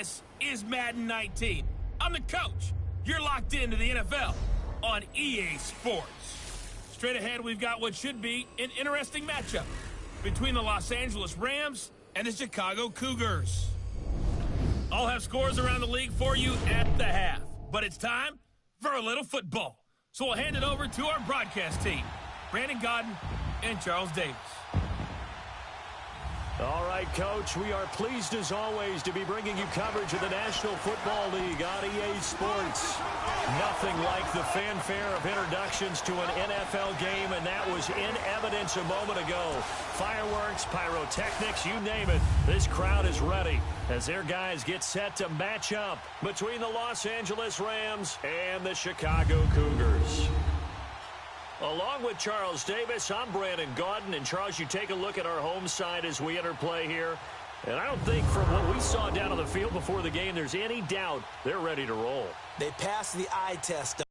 This is Madden 19. I'm the coach. You're locked into the NFL on EA Sports. Straight ahead, we've got what should be an interesting matchup between the Los Angeles Rams and the Chicago Cougars. I'll have scores around the league for you at the half, but it's time for a little football. So we'll hand it over to our broadcast team, Brandon Godden and Charles Davis. All right, Coach, we are pleased as always to be bringing you coverage of the National Football League on EA Sports. Nothing like the fanfare of introductions to an NFL game, and that was in evidence a moment ago. Fireworks, pyrotechnics, you name it. This crowd is ready as their guys get set to match up between the Los Angeles Rams and the Chicago Cougars. Along with Charles Davis, I'm Brandon Godden. And, Charles, you take a look at our home side as we enter play here. And I don't think from what we saw down on the field before the game, there's any doubt they're ready to roll. They passed the eye test.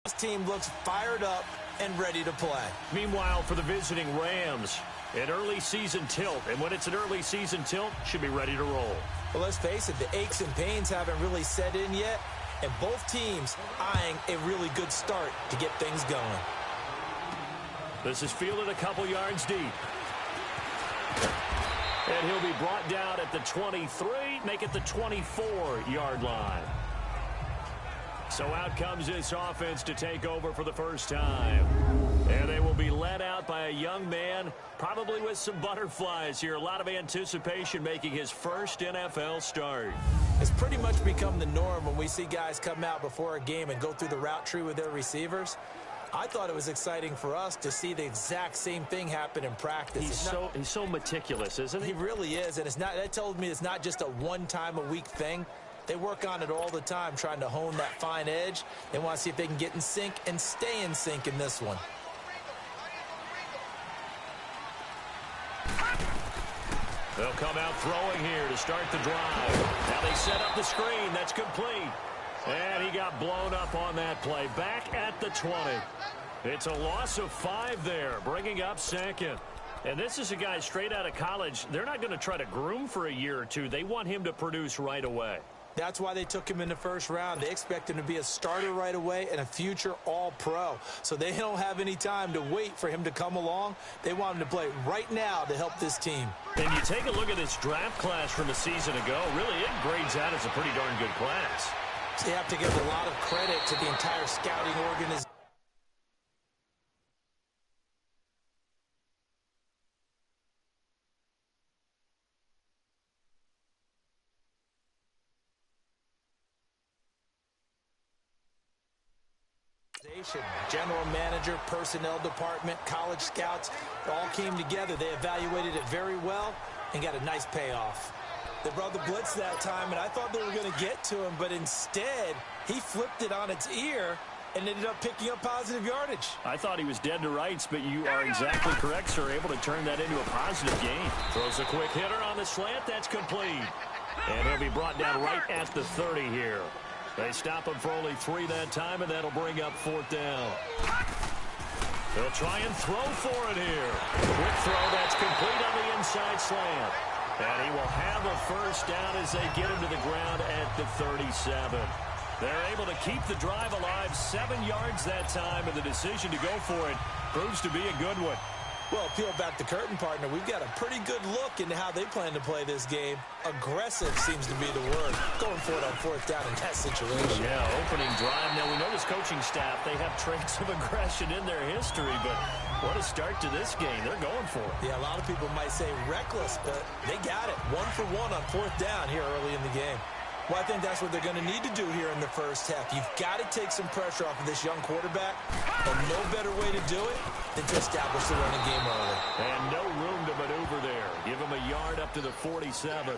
This team looks fired up and ready to play. Meanwhile, for the visiting Rams, an early season tilt. And when it's an early season tilt, should be ready to roll. Well, let's face it, the aches and pains haven't really set in yet. And both teams eyeing a really good start to get things going. This is fielded a couple yards deep. And he'll be brought down at the 23, make it the 24-yard line. So out comes this offense to take over for the first time. And they will be led out by a young man, probably with some butterflies here. A lot of anticipation making his first NFL start. It's pretty much become the norm when we see guys come out before a game and go through the route tree with their receivers. I thought it was exciting for us to see the exact same thing happen in practice. He's so meticulous, isn't he? He really is, and that tells me it's not just a one-time-a-week thing. They work on it all the time, trying to hone that fine edge. They want to see if they can get in sync and stay in sync in this one. They'll come out throwing here to start the drive. Now they set up the screen. That's complete. And he got blown up on that play. Back at the 20. It's a loss of 5 there, bringing up second. And this is a guy straight out of college. They're not going to try to groom for a year or two. They want him to produce right away. That's why they took him in the first round. They expect him to be a starter right away and a future all-pro. So they don't have any time to wait for him to come along. They want him to play right now to help this team. And you take a look at this draft class from a season ago. Really, it grades out as a pretty darn good class. They have to give a lot of credit to the entire scouting organization. General manager, personnel department, college scouts, all came together. They evaluated it very well and got a nice payoff. They brought the blitz that time, and I thought they were going to get to him, but instead, he flipped it on its ear and ended up picking up positive yardage. I thought he was dead to rights, but you are exactly correct, sir. Able to turn that into a positive gain. Throws a quick hitter on the slant. That's complete. And he'll be brought down right at the 30 here. They stop him for only 3 that time, and that'll bring up 4th down. They'll try and throw for it here. Quick throw. That's complete on the inside slant. And he will have a first down as they get him to the ground at the 37. They're able to keep the drive alive, 7 yards that time, and the decision to go for it proves to be a good one. Well, peel back the curtain, partner. We've got a pretty good look into how they plan to play this game. Aggressive seems to be the word. Going for it on 4th down in that situation. Yeah, opening drive. Now, we know this coaching staff, they have traits of aggression in their history, but what a start to this game. They're going for it. Yeah, a lot of people might say reckless, but they got it. 1 for 1 on 4th down here early in the game. Well, I think that's what they're going to need to do here in the first half. You've got to take some pressure off of this young quarterback, and no better way to do it than to establish the running game early. And no room to maneuver there. Give him a yard up to the 47.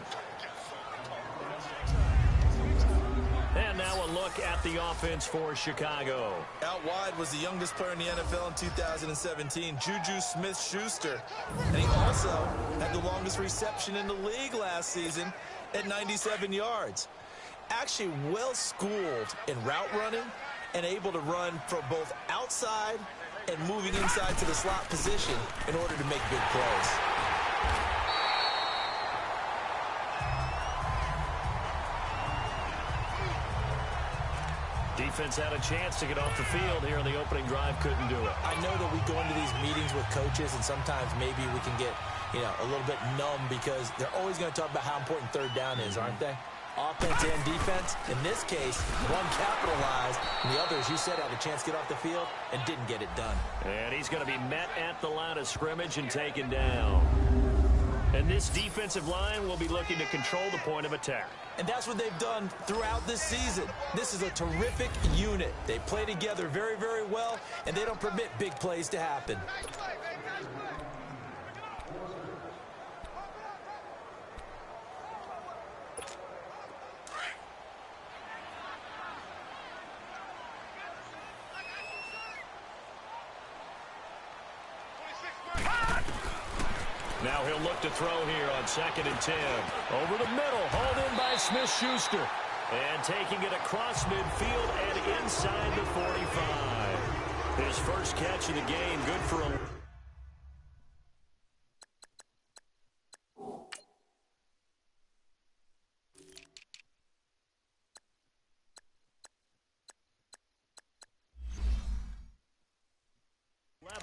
And now a look at the offense for Chicago. Out wide was the youngest player in the NFL in 2017, Juju Smith-Schuster. And he also had the longest reception in the league last season at 97 yards. Actually well-schooled in route running and able to run from both outside and moving inside to the slot position in order to make big plays. defense had a chance to get off the field here on the opening drive, couldn't do it. I know that we go into these meetings with coaches, and sometimes maybe we can get, a little bit numb because they're always going to talk about how important third down is, aren't they? Offense and defense. In this case, one capitalized, and the other, as you said, had a chance to get off the field and didn't get it done. And he's going to be met at the line of scrimmage and taken down. And this defensive line will be looking to control the point of attack. And that's what they've done throughout this season. This is a terrific unit. They play together very, very well, and they don't permit big plays to happen. Now he'll look to throw here on 2nd and 10. Over the middle, hauled in by Smith-Schuster. And taking it across midfield and inside the 45. His first catch of the game, good for him.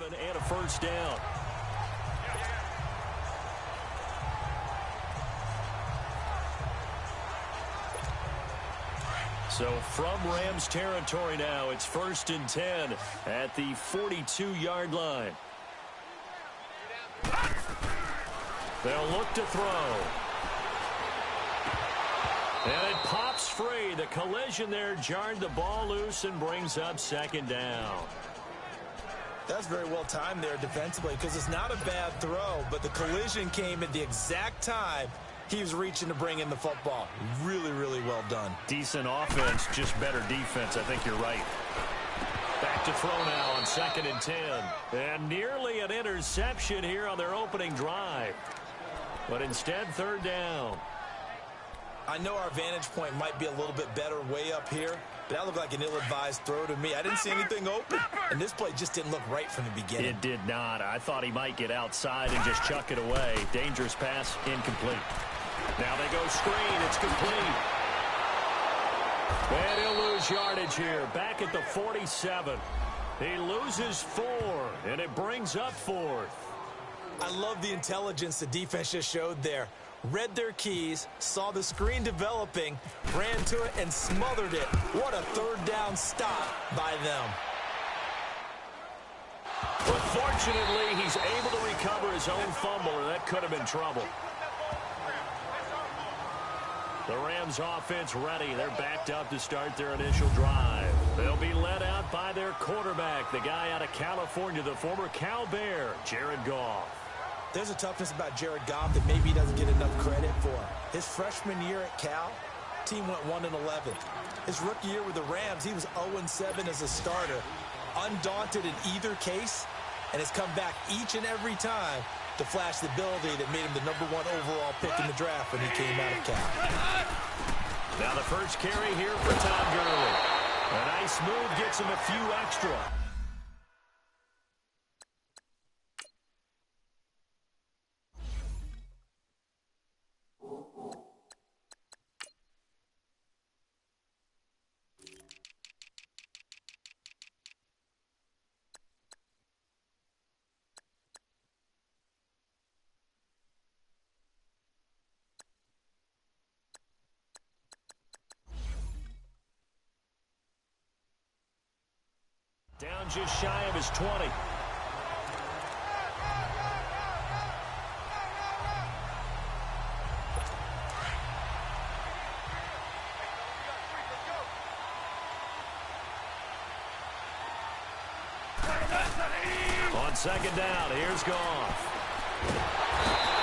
And a first down. So from Rams territory now, it's 1st and 10 at the 42-yard line. They'll look to throw. And it pops free. The collision there jarred the ball loose and brings up 2nd down. That's very well timed there defensively because it's not a bad throw, but the collision came at the exact time he was reaching to bring in the football. Really, really well done. Decent offense, just better defense. I think you're right. Back to throw now on 2nd and 10. And nearly an interception here on their opening drive. But instead, 3rd down. I know our vantage point might be a little bit better way up here, but that looked like an ill-advised throw to me. I didn't see anything open, and this play just didn't look right from the beginning. It did not. I thought he might get outside and just chuck it away. Dangerous pass, incomplete. Now they go screen. It's complete. And he'll lose yardage here. Back at the 47. He loses 4, and it brings up 4th. I love the intelligence the defense just showed there. Read their keys, saw the screen developing, ran to it, and smothered it. What a 3rd down stop by them. But fortunately, he's able to recover his own fumble, or that could have been trouble. The Rams offense ready. They're backed up to start their initial drive. They'll be led out by their quarterback, the guy out of California, the former Cal Bear, Jared Goff. There's a toughness about Jared Goff that maybe he doesn't get enough credit for. His freshman year at Cal, team went 1-11. His rookie year with the Rams, he was 0-7 as a starter. Undaunted in either case, and has come back each and every time to flash the ability that made him the #1 overall pick in the draft when he came out of Cal. Now the first carry here for Todd Gurley. A nice move gets him a few extra. Down just shy of his 20. On 2nd down, here's Goff.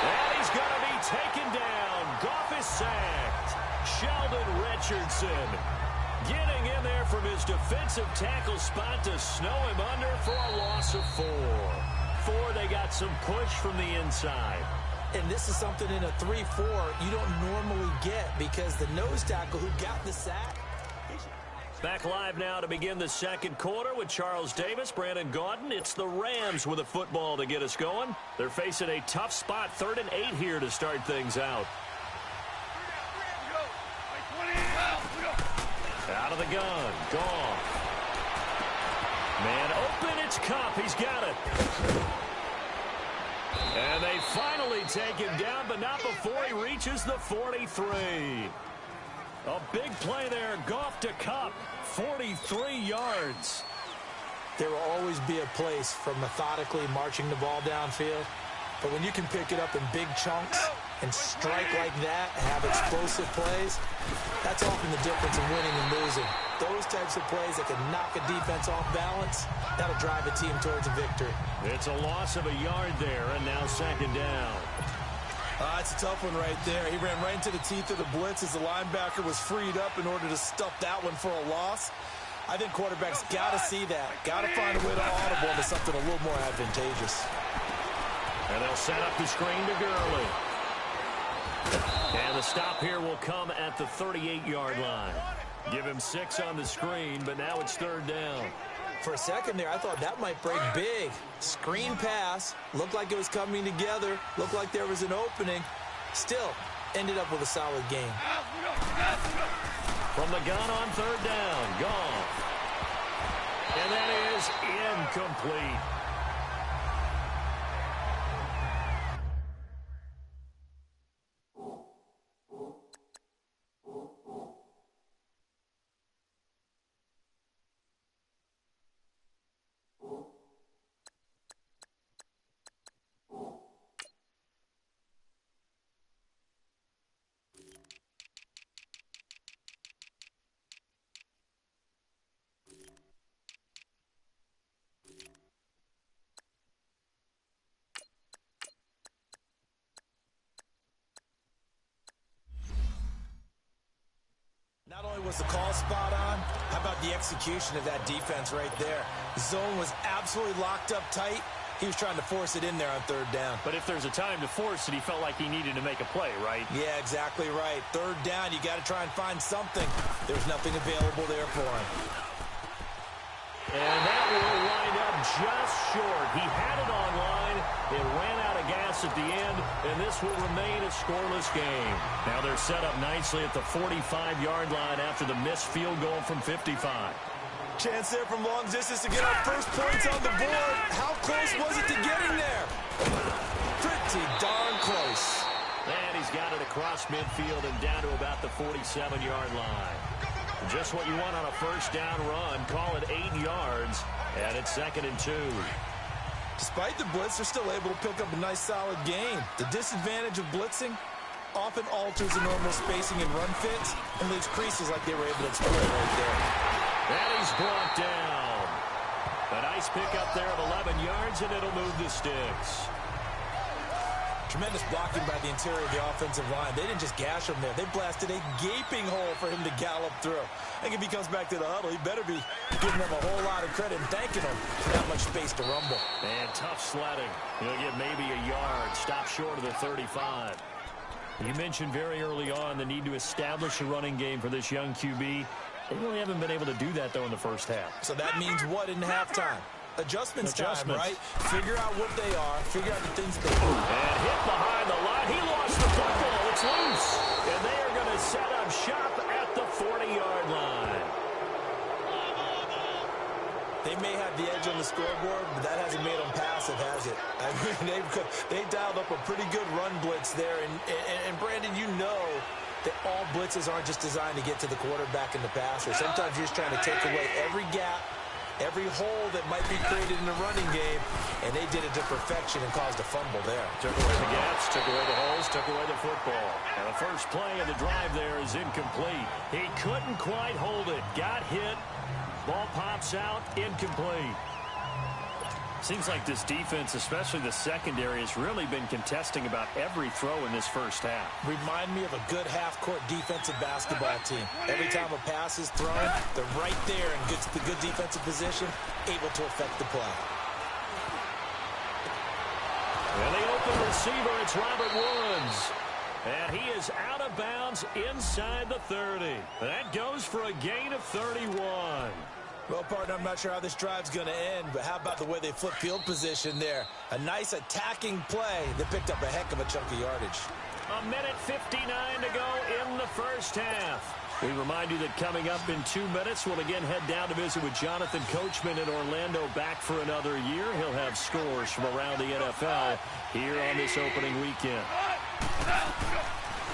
And he's going to be taken down. Goff is sacked. Sheldon Richardson getting in there from his defensive tackle spot to snow him under for a loss of 4. They got some push from the inside. And this is something in a 3-4 you don't normally get because the nose tackle who got the sack. Back live now to begin the 2nd quarter with Charles Davis, Brandon Gaudin. It's the Rams with a football to get us going. They're facing a tough spot, 3rd and 8 here to start things out. Out of the gun, Goff. Cup. He's got it. And they finally take him down, but not before he reaches the 43. A big play there. Goff to Cup. 43 yards. There will always be a place for methodically marching the ball downfield. But when you can pick it up in big chunks and strike like that and have explosive plays, that's often the difference in winning and losing. Those types of plays that can knock a defense off balance, that'll drive a team towards a victory. It's a loss of a yard there, and now second down. It's a tough one right there. He ran right into the teeth of the blitz as the linebacker was freed up in order to stuff that one for a loss. I think quarterbacks got to see that. Got to find a way to audible into something a little more advantageous. And they'll set up the screen to Gurley. And the stop here will come at the 38-yard line. Give him 6 on the screen, but now it's third down. For a second there, I thought that might break big. Screen pass. Looked like it was coming together. Looked like there was an opening. Still, ended up with a solid game. From the gun on third down. Gone. And that is incomplete. Not only was the call spot on, how about the execution of that defense right there? The zone was absolutely locked up tight. He was trying to force it in there on third down. But if there's a time to force it, he felt like he needed to make a play, right? Yeah, exactly right. Third down, you got to try and find something. There's nothing available there for him. And that will wind up just short. He had it on line. It ran out of gas at the end, and this will remain a scoreless game. Now they're set up nicely at the 45-yard line after the missed field goal from 55. Chance there from long distance to get our first points on the board. How close was it to getting there? Pretty darn close. And he's got it across midfield and down to about the 47-yard line. Just what you want on a first down run. Call it 8 yards, and it's 2nd and 2. Despite the blitz, they're still able to pick up a nice, solid gain. The disadvantage of blitzing often alters the normal spacing and run fits and leaves creases like they were able to exploit right there. And he's brought down. A nice pickup there of 11 yards, and it'll move the sticks. Tremendous blocking by the interior of the offensive line. They didn't just gash him there. They blasted a gaping hole for him to gallop through. I think if he comes back to the huddle, he better be giving them a whole lot of credit and thanking them for that much space to rumble. And tough sledding. He'll get maybe a yard. Stop short of the 35. You mentioned very early on the need to establish a running game for this young QB. They really haven't been able to do that, though, in the first half. So that means what in halftime? Adjustments time, right? Figure out what they are. Figure out the things they do. And hit behind the line. He lost the football. It's loose. And they are going to set up shop at the 40-yard line. They may have the edge on the scoreboard, but that hasn't made them passive, has it? I mean, they dialed up a pretty good run blitz there. And Brandon, you know that all blitzes aren't just designed to get to the quarterback and the passer. Sometimes you're just trying to take away every gap, every hole that might be created in the running game, and they did it to perfection and caused a fumble there. Took away the gaps, took away the holes, took away the football. And the first play of the drive there is incomplete. He couldn't quite hold it. Got hit. Ball pops out. Incomplete. Seems like this defense, especially the secondary, has really been contesting about every throw in this first half. Remind me of a good half-court defensive basketball team. Every time a pass is thrown, they're right there and gets the good defensive position, able to affect the play. And the open receiver, it's Robert Woods. And he is out of bounds inside the 30. That goes for a gain of 31. Well, partner, I'm not sure how this drive's going to end, but how about the way they flip field position there? A nice attacking play that picked up a heck of a chunk of yardage. 1:59 to go in the first half. We remind you that coming up in 2 minutes, we'll again head down to visit with Jonathan Coachman in Orlando, back for another year. He'll have scores from around the NFL here on this opening weekend.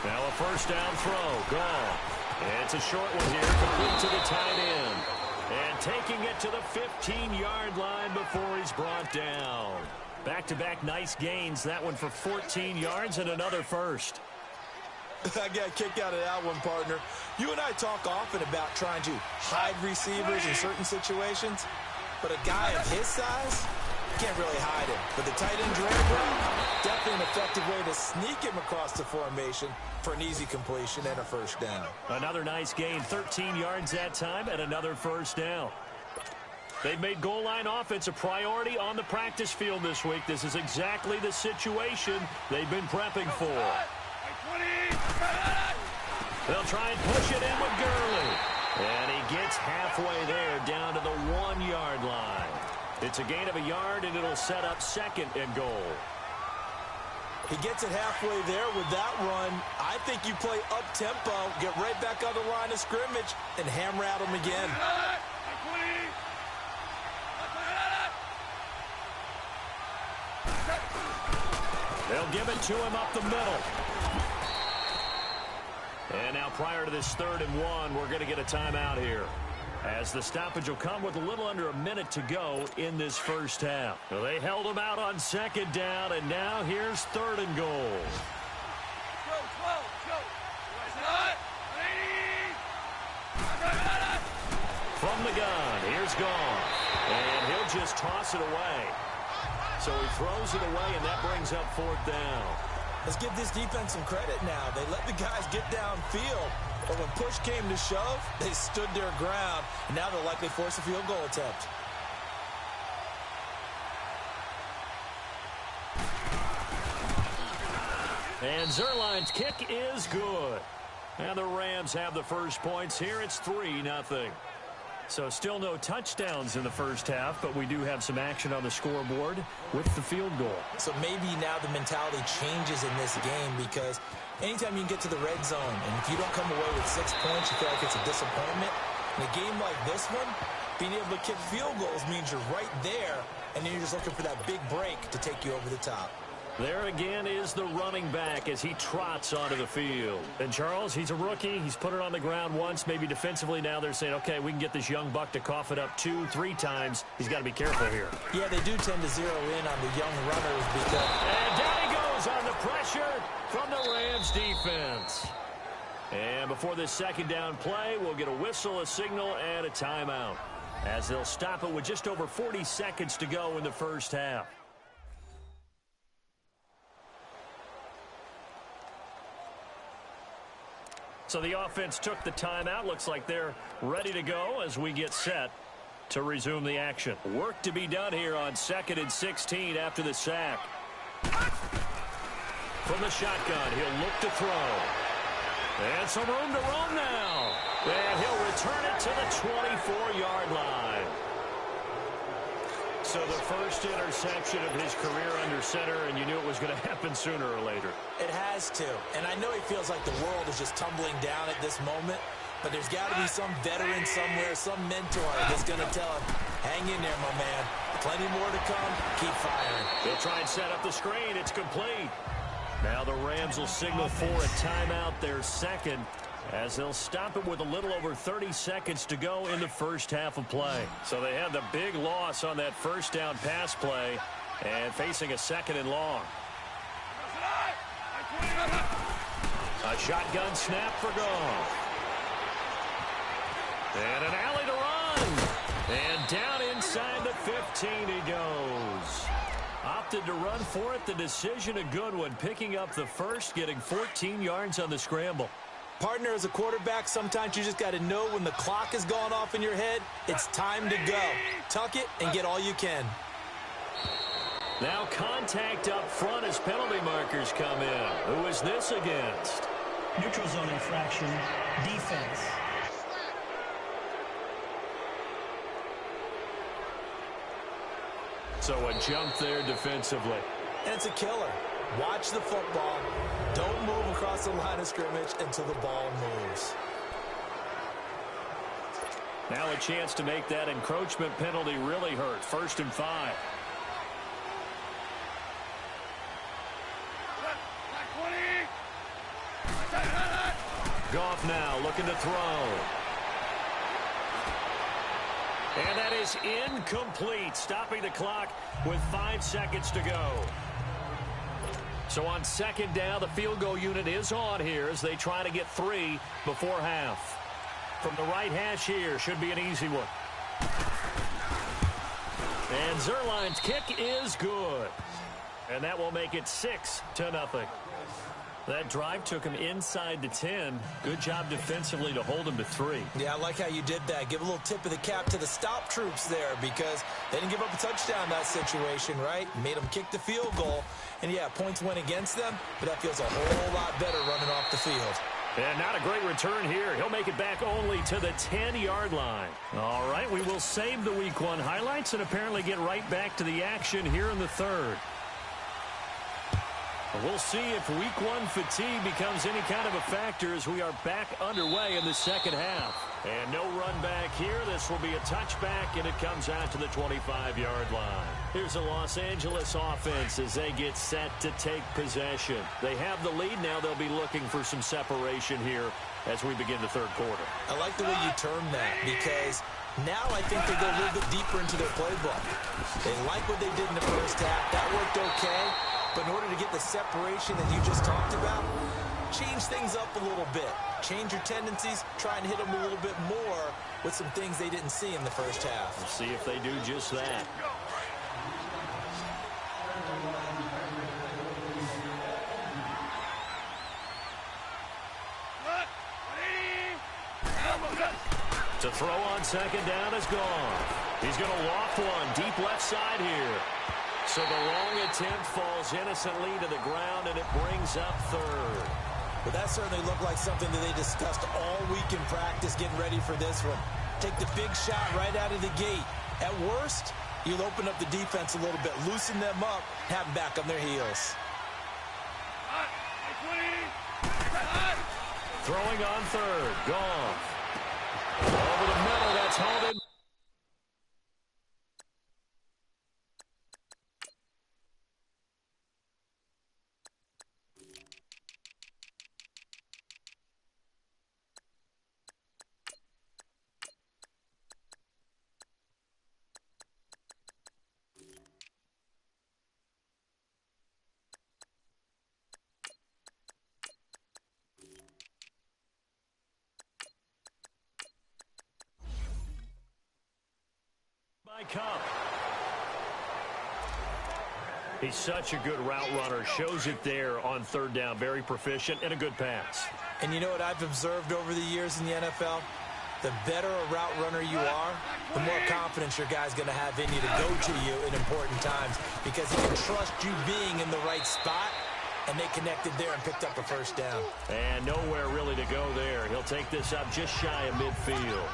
Now a first down throw. Gone. And it's a short one here, complete to the tight end. And taking it to the 15-yard line before he's brought down. Back-to-back nice gains. That one for 14 yards and another first. I got a kick out of that one, partner. You and I talk often about trying to hide receivers in certain situations, but a guy of his size, can't really hide him. But the tight end drag route, definitely an effective way to sneak him across the formation for an easy completion and a first down. Another nice gain, 13 yards that time, and another first down. They've made goal line offense a priority on the practice field this week. This is exactly the situation they've been prepping for. They'll try and push it in with Gurley. And he gets halfway there, down to the 1-yard line. It's a gain of a yard, and it'll set up second and goal. He gets it halfway there with that run. I think you play up-tempo, get right back on the line of scrimmage, and hammer at him again. They'll give it to him up the middle. And now prior to this 3rd and 1, we're going to get a timeout here, as the stoppage will come with a little under a minute to go in this first half. Well, they held him out on 2nd down, and now here's 3rd and goal. From the gun, here's Goff. And he'll just toss it away. So he throws it away, and that brings up 4th down. Let's give this defense some credit now. They let the guys get downfield, but when push came to shove, they stood their ground, and now they'll likely force a field goal attempt. And Zerline's kick is good. And the Rams have the first points here. It's 3-0. So still no touchdowns in the first half, but we do have some action on the scoreboard with the field goal. So maybe now the mentality changes in this game, because anytime you can get to the red zone, and if you don't come away with 6 points, you feel like it's a disappointment. In a game like this one, being able to kick field goals means you're right there, and then you're just looking for that big break to take you over the top. There again is the running back as he trots onto the field. And Charles, he's a rookie. He's put it on the ground once. Maybe defensively now they're saying, okay, we can get this young buck to cough it up 2, 3 times. He's got to be careful here. Yeah, they do tend to zero in on the young runners because... And down he goes on the pressure from the Rams defense. And before this 2nd down play, we'll get a whistle, a signal, and a timeout, as they'll stop it with just over 40 seconds to go in the first half. So the offense took the timeout. Looks like they're ready to go as we get set to resume the action. Work to be done here on 2nd and 16 after the sack. From the shotgun, he'll look to throw. And some room to roam now. And he'll return it to the 24-yard line. So the first interception of his career under center, and you knew it was going to happen sooner or later. It has to. And I know he feels like the world is just tumbling down at this moment, but there's got to be some veteran somewhere, some mentor that's going to tell him, hang in there, my man. Plenty more to come. Keep firing. They'll try and set up the screen. It's complete. Now the Rams will signal for a timeout, their second, as they'll stop it with a little over 30 seconds to go in the first half of play. So they had the big loss on that first down pass play and facing a 2nd and long. A shotgun snap for Goff. And an alley to run. And down inside the 15 he goes. Opted to run for it. The decision a good one. Picking up the first, getting 14 yards on the scramble. Partner, as a quarterback, sometimes you just got to know when the clock has gone off in your head, it's time to go. Tuck it and get all you can. Now contact up front as penalty markers come in. Who is this against? Neutral zone infraction, defense. So a jump there defensively. And it's a killer. Watch the football. Don't move across the line of scrimmage until the ball moves. Now a chance to make that encroachment penalty really hurt. 1st and 5. Goff now looking to throw. And that is incomplete, stopping the clock with 5 seconds to go. So on 2nd down, the field goal unit is on here as they try to get 3 before half. From the right hash here, should be an easy one. And Zerline's kick is good. And that will make it 6-0. That drive took him inside the 10. Good job defensively to hold him to 3. Yeah, I like how you did that. Give a little tip of the cap to the stop troops there because they didn't give up a touchdown in that situation, right? Made them kick the field goal. And, yeah, points went against them, but that feels a whole lot better running off the field. And not a great return here. He'll make it back only to the 10-yard line. All right, we will save the Week 1 highlights and apparently get right back to the action here in the 3rd. We'll see if Week 1 fatigue becomes any kind of a factor as we are back underway in the 2nd half. And no run back here. This will be a touchback, and it comes out to the 25-yard line. Here's the Los Angeles offense as they get set to take possession. They have the lead. Now they'll be looking for some separation here as we begin the 3rd quarter. I like the way you term that because now I think they go a little bit deeper into their playbook. They like what they did in the first half. That worked okay. But in order to get the separation that you just talked about, change things up a little bit. Change your tendencies, try and hit them a little bit more with some things they didn't see in the first half. We'll see if they do just that. To throw on 2nd down is gone. He's going to loft one deep left side here. So the long attempt falls innocently to the ground, and it brings up 3rd. But that certainly looked like something that they discussed all week in practice getting ready for this one. Take the big shot right out of the gate. At worst, you'll open up the defense a little bit, loosen them up, have them back on their heels. Throwing on 3rd. Goff. Over the middle, that's hauled in. Cup. He's such a good route runner. Shows it there on 3rd down. Very proficient and a good pass. And you know what I've observed over the years in the NFL? The better a route runner you are, the more confidence your guy's going to have in you to go to you in important times because he can trust you being in the right spot, and they connected there and picked up a 1st down. And nowhere really to go there. He'll take this up just shy of midfield.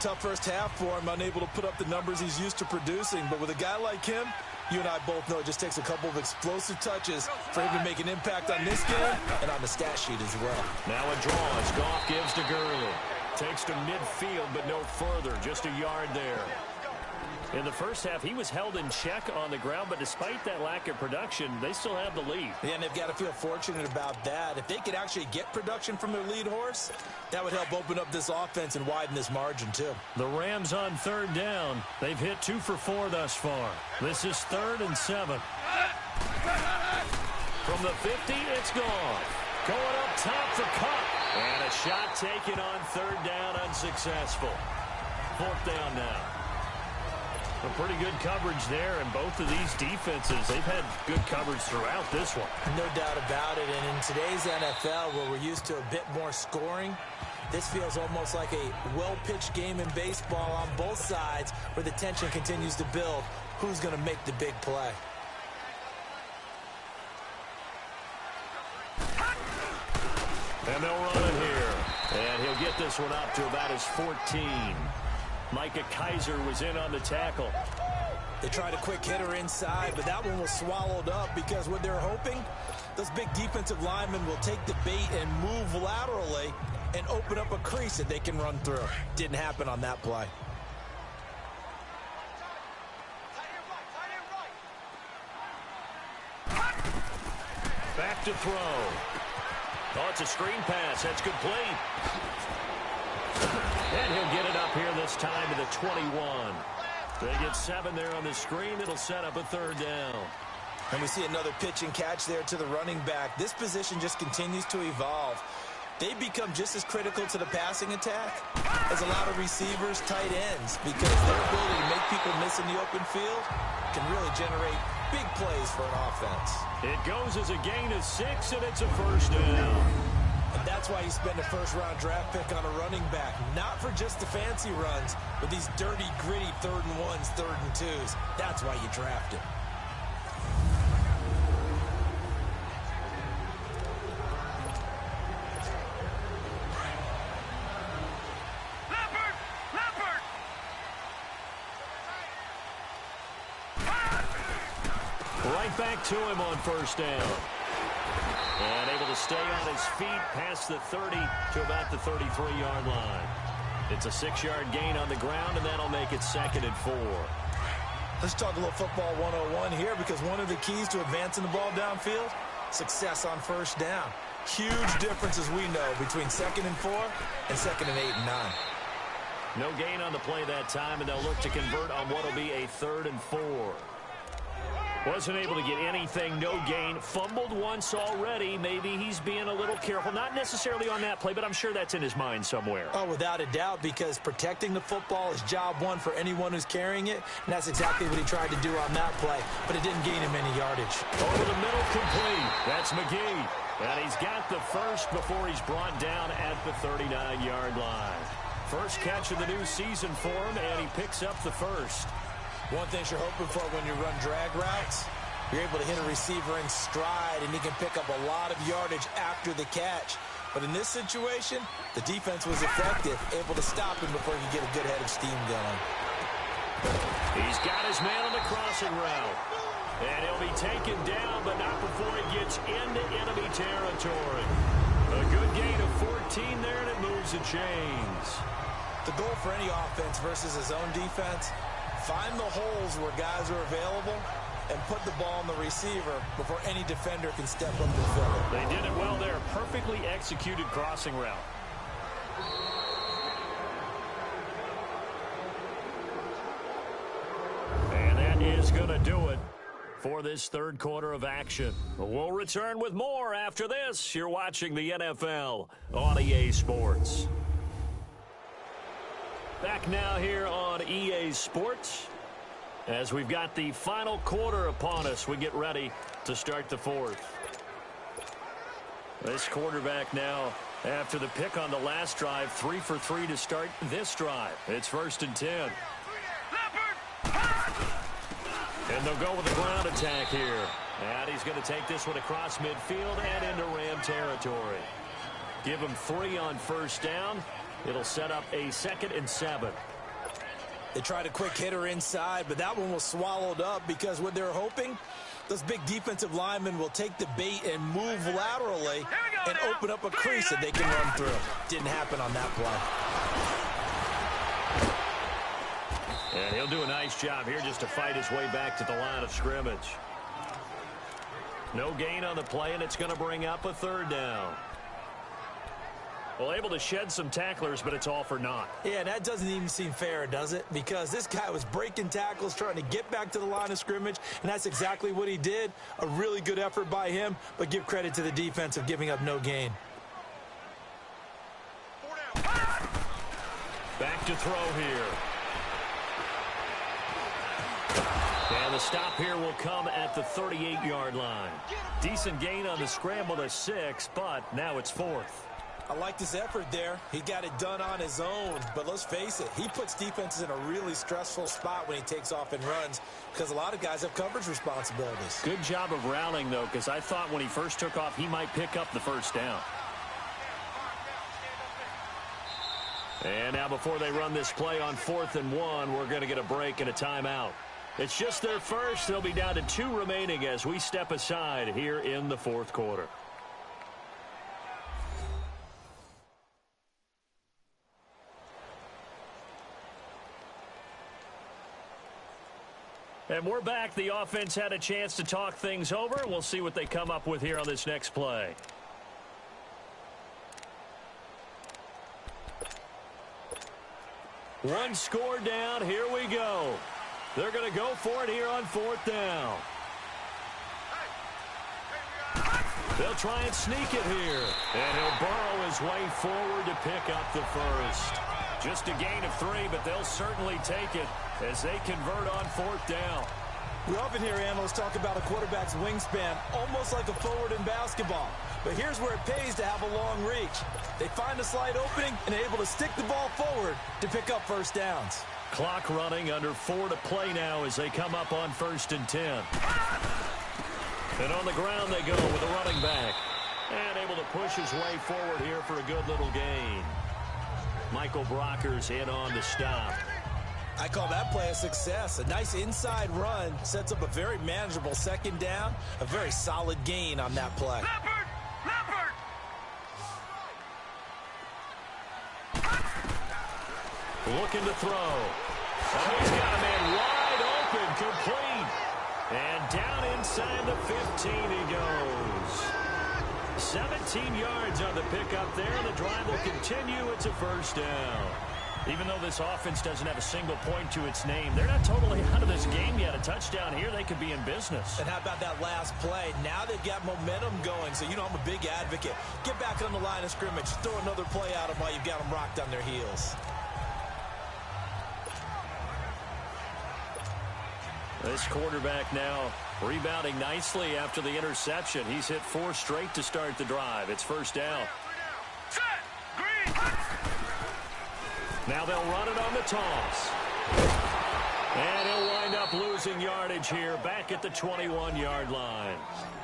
Tough first half for him, unable to put up the numbers he's used to producing. But with a guy like him, you and I both know it just takes a couple of explosive touches for him to make an impact on this game and on the stat sheet as well. Now a draw as Goff gives to Gurley. Takes to midfield, but no further. Just a yard there. In the first half, he was held in check on the ground, but despite that lack of production, they still have the lead. Yeah, and they've got to feel fortunate about that. If they could actually get production from their lead horse, that would help open up this offense and widen this margin, too. The Rams on 3rd down. They've hit 2 for 4 thus far. This is 3rd and 7. From the 50, it's gone. Going up top for Cup. And a shot taken on 3rd down, unsuccessful. 4th down now. A pretty good coverage there, and both of these defenses, they've had good coverage throughout this one. No doubt about it, and in today's NFL, where we're used to a bit more scoring, this feels almost like a well-pitched game in baseball on both sides where the tension continues to build. Who's going to make the big play? And they'll run it here. And he'll get this one up to about his 14. Micah Kaiser was in on the tackle. They tried a quick hitter inside, but that one was swallowed up because what they're hoping, those big defensive linemen will take the bait and move laterally and open up a crease that they can run through. Didn't happen on that play. Back to throw. Oh, it's a screen pass. That's complete. And he'll get it up here this time to the 21. They get 7 there on the screen. It'll set up a third down. And we see another pitch and catch there to the running back. This position just continues to evolve. They become just as critical to the passing attack as a lot of receivers, tight ends, because their ability to make people miss in the open field can really generate big plays for an offense. It goes as a gain of 6, and it's a first down. And that's why you spend a first-round draft pick on a running back, not for just the fancy runs, but these dirty, gritty 3rd and 1s, 3rd and 2s. That's why you draft him. Right back to him on first down. And able to stay on his feet past the 30 to about the 33-yard line. It's a 6-yard gain on the ground, and that'll make it 2nd and 4. Let's talk a little football 101 here, because one of the keys to advancing the ball downfield, success on first down. Huge difference, as we know, between 2nd and 4 and 2nd and 8 and 9. No gain on the play that time, and they'll look to convert on what will be a 3rd and 4. Wasn't able to get anything, no gain. Fumbled once already. Maybe he's being a little careful. Not necessarily on that play, but I'm sure that's in his mind somewhere. Oh, without a doubt, because protecting the football is job one for anyone who's carrying it, and that's exactly what he tried to do on that play, but it didn't gain him any yardage. Over the middle, complete. That's McGee. And he's got the first before he's brought down at the 39-yard line. First catch of the new season for him, and he picks up the first. One thing you're hoping for when you run drag routes, you're able to hit a receiver in stride, and he can pick up a lot of yardage after the catch. But in this situation, the defense was effective, able to stop him before he could get a good head of steam going. He's got his man on the crossing route. And he'll be taken down, but not before he gets into enemy territory. A good gain of 14 there, and it moves the chains. The goal for any offense versus his own defense, find the holes where guys are available and put the ball on the receiver before any defender can step up and fill it. They did it well there. Perfectly executed crossing route. And that is going to do it for this third quarter of action. We'll return with more after this. You're watching the NFL on EA Sports. Back now here on EA Sports. As we've got the final quarter upon us, we get ready to start the fourth. This quarterback now, after the pick on the last drive, 3 for 3 to start this drive. It's 1st and 10. And they'll go with the ground attack here. And he's going to take this one across midfield and into Ram territory. Give him 3 on first down. It'll set up a 2nd and 7. They tried a quick hitter inside, but that one was swallowed up because what they're hoping, those big defensive linemen will take the bait and move laterally and open up a crease that they can run through. Didn't happen on that play. And he'll do a nice job here just to fight his way back to the line of scrimmage. No gain on the play, and it's going to bring up a 3rd down. Well, able to shed some tacklers, but it's all for naught. Yeah, that doesn't even seem fair, does it? Because this guy was breaking tackles, trying to get back to the line of scrimmage, and that's exactly what he did. A really good effort by him, but give credit to the defense of giving up no gain. Back to throw here. And the stop here will come at the 38-yard line. Decent gain on the scramble to 6, but now it's 4th. I liked his effort there. He got it done on his own. But let's face it, he puts defenses in a really stressful spot when he takes off and runs because a lot of guys have coverage responsibilities. Good job of rallying, though, because I thought when he first took off, he might pick up the first down. And now before they run this play on 4th and 1, we're going to get a break and a timeout. It's just their first. They'll be down to 2 remaining as we step aside here in the fourth quarter. And we're back. The offense had a chance to talk things over. We'll see what they come up with here on this next play. One score down. Here we go. They're going to go for it here on 4th down. They'll try and sneak it here. And he'll burrow his way forward to pick up the first. Just a gain of 3, but they'll certainly take it as they convert on 4th down. We often hear analysts talk about a quarterback's wingspan, almost like a forward in basketball. But here's where it pays to have a long reach. They find a slight opening and are able to stick the ball forward to pick up first downs. Clock running, under 4 to play now as they come up on 1st and 10. And on the ground they go with a running back. And able to push his way forward here for a good little gain. Michael Brockers in on the stop. I call that play a success. A nice inside run sets up a very manageable 2nd down. A very solid gain on that play. Leopard! Looking to throw. Oh, he's got a man wide open, complete. And down inside the 15 he goes. 17 yards on the pickup there. The drive will continue. It's a first down. Even though this offense doesn't have a single point to its name, they're not totally out of this game yet. A touchdown here, they could be in business. And how about that last play? Now they've got momentum going, so you know I'm a big advocate. Get back on the line of scrimmage. Throw another play at them while you've got them rocked on their heels. This quarterback now rebounding nicely after the interception. He's hit 4 straight to start the drive. It's first down. Set! Green! Now they'll run it on the toss. And he'll wind up losing yardage here back at the 21-yard line.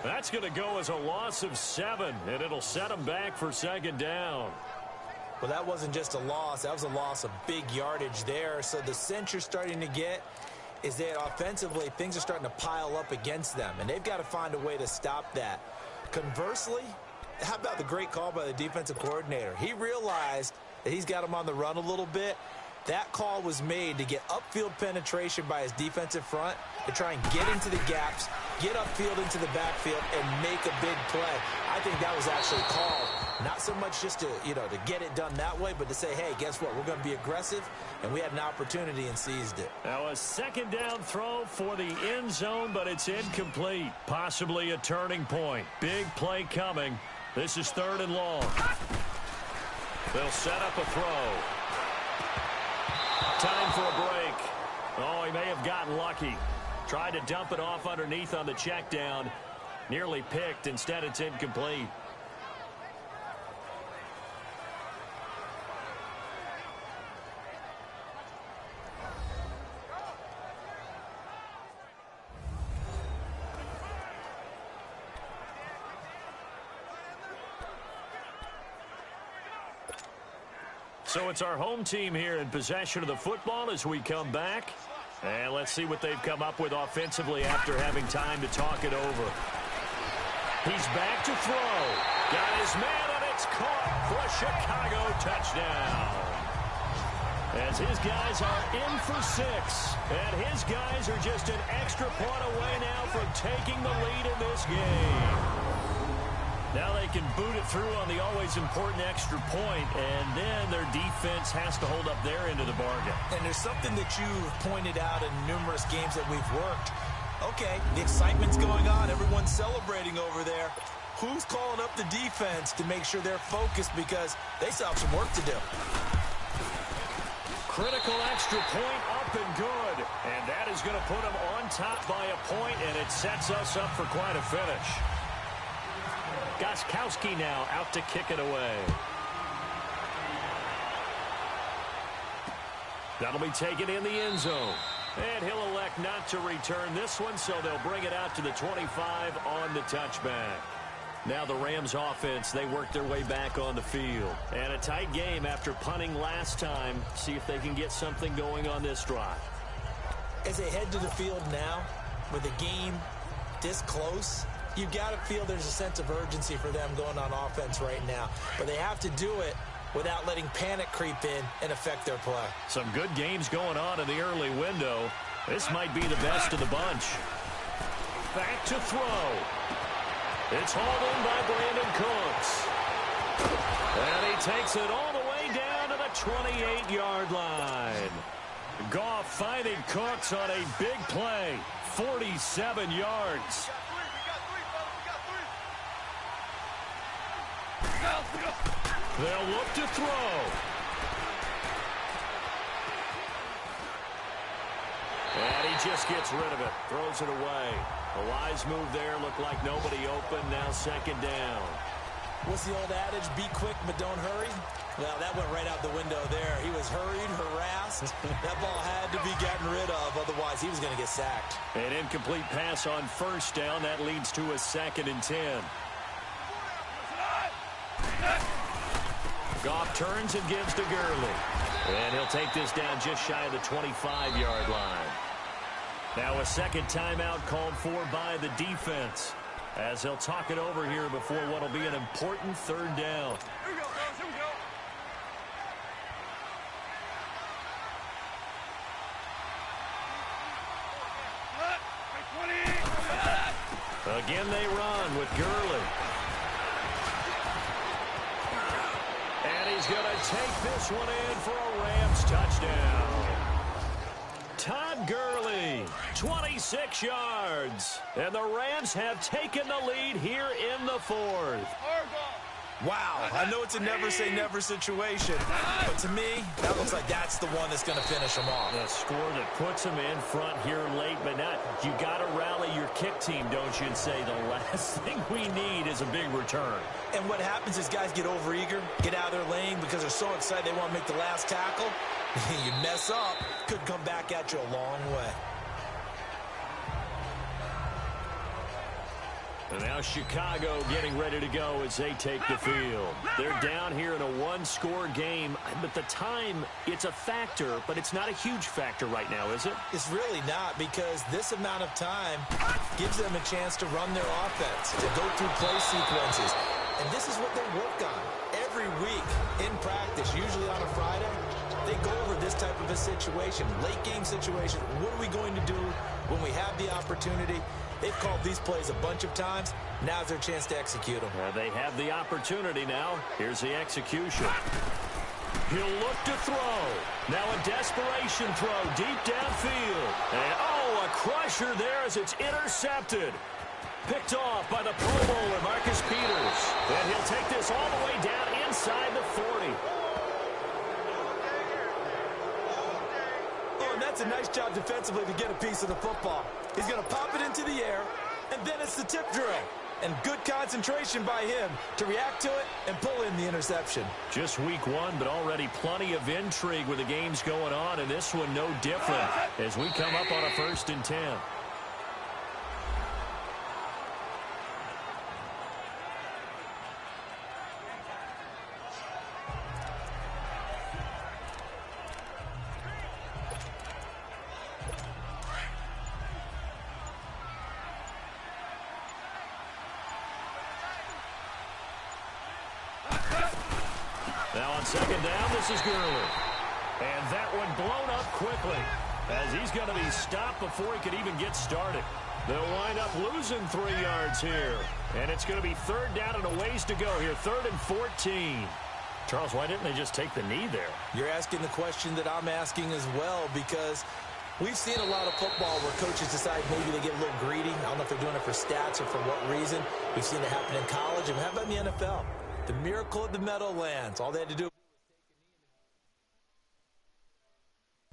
That's going to go as a loss of 7, and it'll set him back for 2nd down. Well, that wasn't just a loss. That was a loss of big yardage there. So the sense you're starting to get is that offensively things are starting to pile up against them, and they've got to find a way to stop that. Conversely, how about the great call by the defensive coordinator? He realized that he's got him on the run a little bit. That call was made to get upfield penetration by his defensive front to try and get into the gaps, get upfield into the backfield, and make a big play. I think that was actually called not so much just to, to get it done that way, but to say, hey, guess what? We're going to be aggressive, and we had an opportunity and seized it. Now a 2nd down throw for the end zone, but it's incomplete. Possibly a turning point. Big play coming. This is 3rd and long. They'll set up a throw. Time for a break. Oh, he may have gotten lucky. Tried to dump it off underneath on the check down. Nearly picked. Instead, it's incomplete. So it's our home team here in possession of the football as we come back. And let's see what they've come up with offensively after having time to talk it over. He's back to throw. Got his man, and it's caught for a Chicago touchdown. As his guys are in for 6. And his guys are just an extra point away now from taking the lead in this game. Now they can boot it through on the always important extra point, and then their defense has to hold up their end of the bargain. And there's something that you've pointed out in numerous games that we've worked. Okay, the excitement's going on. Everyone's celebrating over there. Who's calling up the defense to make sure they're focused because they still have some work to do? Critical extra point up and good. And that is going to put them on top by a point, and it sets us up for quite a finish. Gostkowski now out to kick it away. That'll be taken in the end zone. And he'll elect not to return this one, so they'll bring it out to the 25 on the touchback. Now the Rams offense, they work their way back on the field. And a tight game after punting last time. See if they can get something going on this drive. As they head to the field now, with the game this close, you've got to feel there's a sense of urgency for them going on offense right now. But they have to do it without letting panic creep in and affect their play. Some good games going on in the early window. This might be the best of the bunch. Back to throw. It's hauled in by Brandon Cougs. And he takes it all the way down to the 28-yard line. Goff finding Cougs on a big play. 47 yards. They'll look to throw. And he just gets rid of it. Throws it away. A wise move there. Looked like nobody open. Now second down. What's the old adage? Be quick, but don't hurry. Well, that went right out the window there. He was hurried, harassed. That ball had to be gotten rid of. Otherwise, he was going to get sacked. An incomplete pass on first down. That leads to a 2nd and 10. Goff turns and gives to Gurley. And he'll take this down just shy of the 25-yard line. Now a second timeout called for by the defense, as they'll talk it over here before what will be an important third down. Here we go, fellas. Here we go. Again they run with Gurley. And he's going to take this one in for a Rams touchdown. Todd Gurley, 26 yards. And the Rams have taken the lead here in the 4th. Wow, I know it's a never-say-never situation, but to me, that looks like that's the one that's going to finish them off. The score that puts them in front here late, but not. You got to rally your kick team, don't you, and say the last thing we need is a big return. And what happens is guys get overeager, get out of their lane because they're so excited they want to make the last tackle. You mess up, could come back at you a long way. And now Chicago getting ready to go as they take the field. They're down here in a one-score game, but the time, it's a factor, but it's not a huge factor right now, is it? It's really not, because this amount of time gives them a chance to run their offense, to go through play sequences. And this is what they work on every week in practice, usually on a Friday. They go over this type of a situation, late game situation. What are we going to do when we have the opportunity? They've called these plays a bunch of times. Now's their chance to execute them. They have the opportunity now. Here's the execution. He'll look to throw. Now a desperation throw deep downfield. And oh, a crusher there as it's intercepted. Picked off by the Pro Bowler, Marcus Peters. And he'll take this all the way down inside the 40. Oh, and that's a nice job defensively to get a piece of the football. He's going to pop it into the air, and then it's the tip drill. And good concentration by him to react to it and pull in the interception. Just week one, but already plenty of intrigue with the games going on, and this one no different as we come up on a 1st and 10. Now on second down, this is Gurley. And that one blown up quickly as he's going to be stopped before he could even get started. They'll wind up losing 3 yards here. And it's going to be 3rd down and a ways to go here, 3rd and 14. Charles, why didn't they just take the knee there? You're asking the question that I'm asking as well, because we've seen a lot of football where coaches decide maybe they get a little greedy. I don't know if they're doing it for stats or for what reason. We've seen it happen in college. And how about in the NFL? The miracle of the Meadowlands. All they had to do